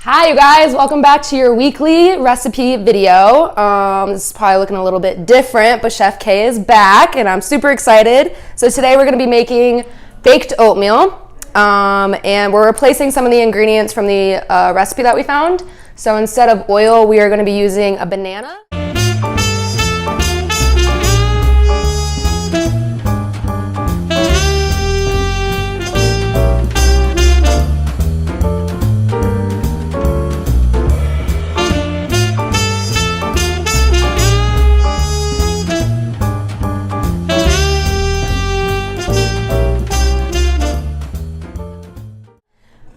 Hi you guys, welcome back to your weekly recipe video. This is probably looking a little bit different, but Chef K is back and I'm super excited. So today we're going to be making baked oatmeal and we're replacing some of the ingredients from the recipe that we found. So instead of oil, we are going to be using a banana.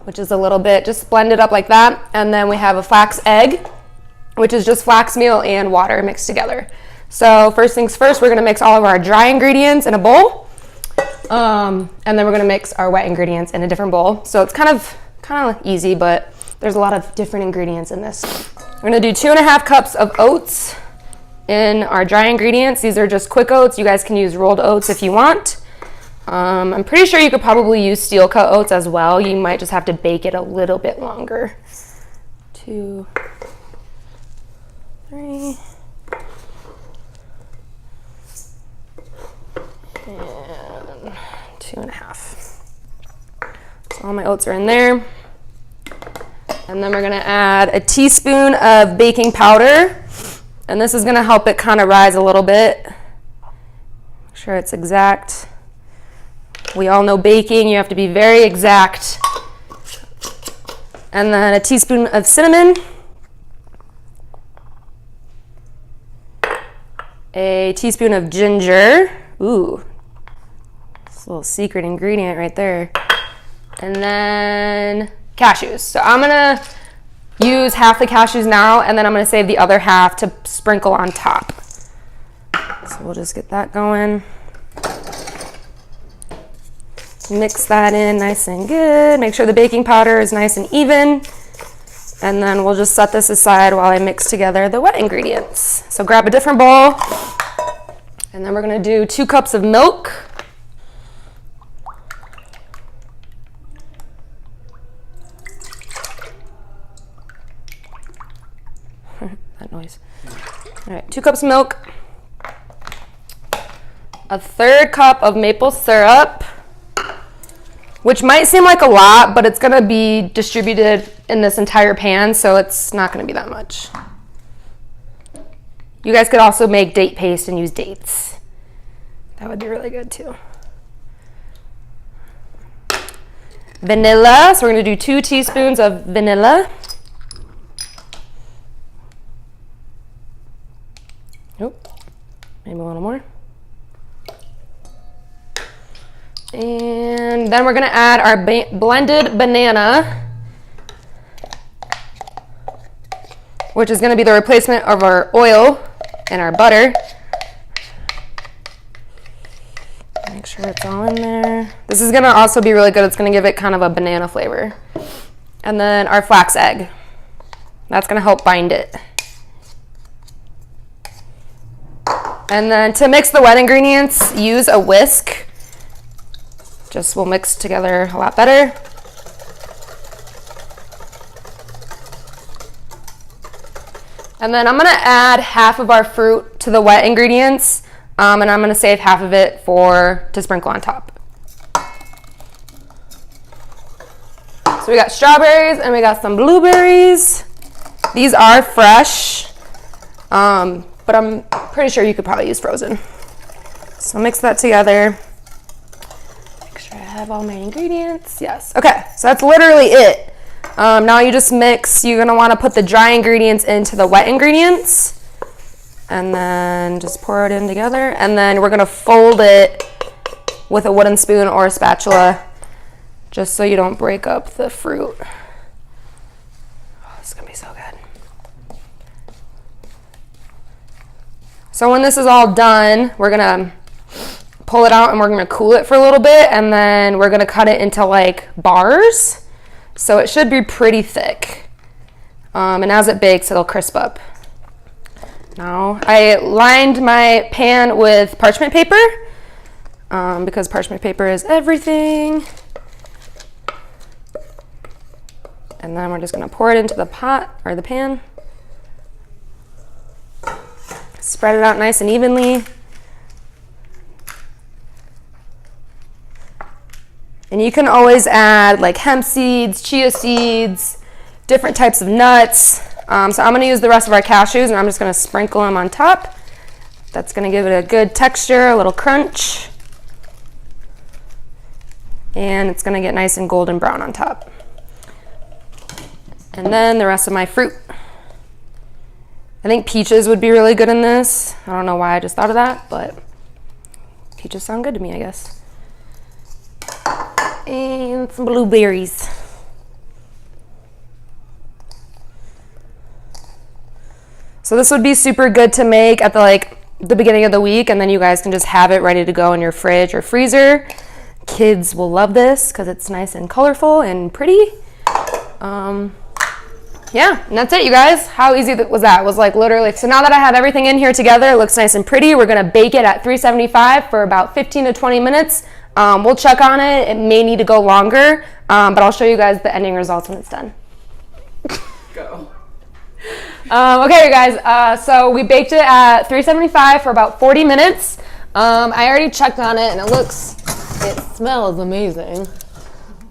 Which is a little bit, just blend it up like that. And then we have a flax egg, which is just flax meal and water mixed together. So first things first, we're gonna mix all of our dry ingredients in a bowl. And then we're gonna mix our wet ingredients in a different bowl. So it's kind of easy, but there's a lot of different ingredients in this. We're gonna do 2.5 cups of oats in our dry ingredients. These are just quick oats. You guys can use rolled oats if you want. I'm pretty sure you could probably use steel cut oats as well. You might just have to bake it a little bit longer. 2, 3, and 2.5. So all my oats are in there. And then we're gonna add a teaspoon of baking powder. And this is gonna help it kind of rise a little bit. Make sure it's exact. We all know baking, you have to be very exact. And then a teaspoon of cinnamon, a teaspoon of ginger. Ooh, it's a little secret ingredient right there. And then cashews. So I'm gonna use half the cashews now, and then I'm gonna save the other half to sprinkle on top. So we'll just get that going. Mix that in nice and good. Make sure the baking powder is nice and even. And then we'll just set this aside while I mix together the wet ingredients. So grab a different bowl. And then we're gonna do 2 cups of milk. That noise. All right, 2 cups of milk. A 1/3 cup of maple syrup, which might seem like a lot, but it's gonna be distributed in this entire pan, so it's not gonna be that much. You guys could also make date paste and use dates. That would be really good too. Vanilla, so we're gonna do 2 teaspoons of vanilla. Nope, maybe a little more. And then we're gonna add our blended banana, which is gonna be the replacement of our oil and our butter. Make sure it's all in there. This is gonna also be really good. It's gonna give it kind of a banana flavor. And then our flax egg. That's gonna help bind it. And then to mix the wet ingredients, use a whisk. Just will mix together a lot better. And then I'm gonna add half of our fruit to the wet ingredients, and I'm gonna save half of it to sprinkle on top. So we got strawberries and we got some blueberries. These are fresh, but I'm pretty sure you could probably use frozen. So mix that together. I have all my ingredients. Yes. Okay, so that's literally it. Now you just mix. You're gonna want to put the dry ingredients into the wet ingredients, and then just pour it in together. And then we're gonna fold it with a wooden spoon or a spatula, just so you don't break up the fruit. Oh, this is gonna be so good. So when this is all done, we're gonna pull it out and we're gonna cool it for a little bit, and then we're gonna cut it into like bars. So it should be pretty thick. And as it bakes, it'll crisp up. Now, I lined my pan with parchment paper because parchment paper is everything. And then we're just gonna pour it into the pot or the pan. Spread it out nice and evenly. And you can always add like hemp seeds, chia seeds, different types of nuts. So I'm gonna use the rest of our cashews and I'm just gonna sprinkle them on top. That's gonna give it a good texture, a little crunch. And it's gonna get nice and golden brown on top. And then the rest of my fruit. I think peaches would be really good in this. I don't know why I just thought of that, but peaches sound good to me, I guess. And some blueberries. So this would be super good to make at the beginning of the week, and then you guys can just have it ready to go in your fridge or freezer. Kids will love this because it's nice and colorful and pretty. Yeah, and that's it, you guys. How easy was that? It was like literally, so now that I have everything in here together, it looks nice and pretty. We're gonna bake it at 375 for about 15 to 20 minutes. We'll check on it. It may need to go longer, but I'll show you guys the ending results when it's done. Go. Okay, you guys, so we baked it at 375 for about 40 minutes. I already checked on it and it smells amazing.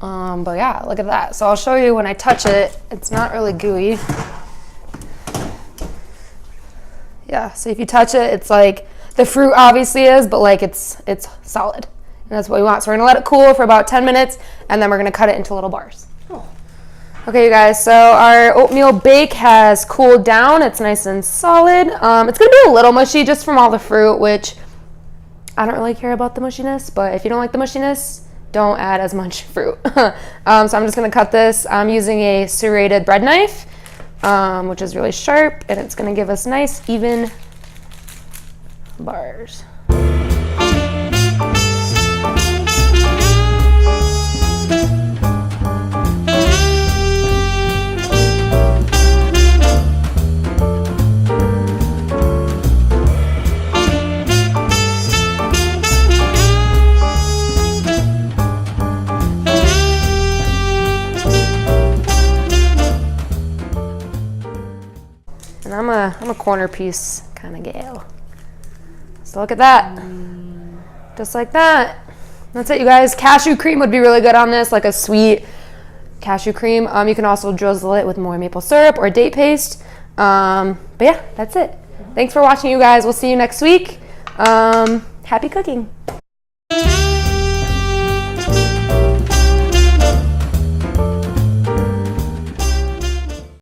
But yeah, look at that. So I'll show you when I touch it. It's not really gooey. Yeah, so if you touch it, it's like the fruit obviously is, but like it's solid. And that's what we want. So we're gonna let it cool for about 10 minutes and then we're gonna cut it into little bars. Okay, you guys, so our oatmeal bake has cooled down. It's nice and solid. It's gonna be a little mushy just from all the fruit, which I don't really care about the mushiness, but if you don't like the mushiness, don't add as much fruit. So I'm just gonna cut this. I'm using a serrated bread knife, which is really sharp, and it's gonna give us nice, even bars. And I'm a corner piece kind of gal. So look at that. Just like that. That's it, you guys. Cashew cream would be really good on this, like a sweet cashew cream. You can also drizzle it with more maple syrup or date paste. But yeah, that's it. Thanks for watching, you guys. We'll see you next week. Happy cooking.